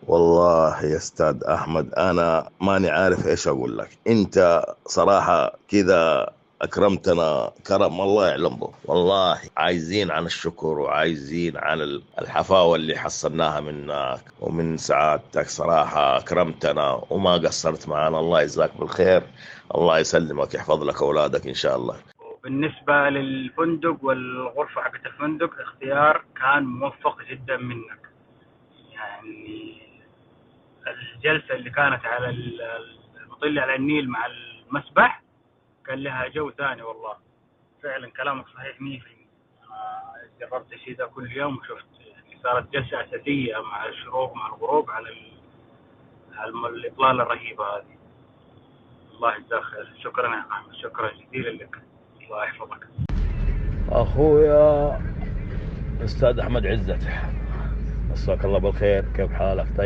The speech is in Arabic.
والله يا استاذ احمد، انا ماني عارف ايش اقول لك. انت صراحة كذا اكرمتنا كرم الله يعلم به. والله عايزين عن الشكر وعايزين عن الحفاوة اللي حصلناها منك ومن سعادتك. صراحة اكرمتنا وما قصرت معنا، الله يجزاك بالخير. الله يسلمك، يحفظ لك اولادك ان شاء الله. وبالنسبة للفندق والغرفة حقت الفندق، اختيار كان موفق جدا منك. يعني الجلسة اللي كانت على المطل على النيل مع المسبح كان لها جو ثاني والله. فعلا كلامك صحيح 100%. جربت الشيء ده كل يوم وشفت، يعني صارت جلسة أساسية مع الشروق مع الغروب على الإطلالة الرهيبة هذه. الله يجزاك خير، شكرا يا محمد، شكرا جزيلا لك. الله يحفظك. اخويا استاذ احمد عزت، مساك الله بالخير، كيف حالك؟ طيب.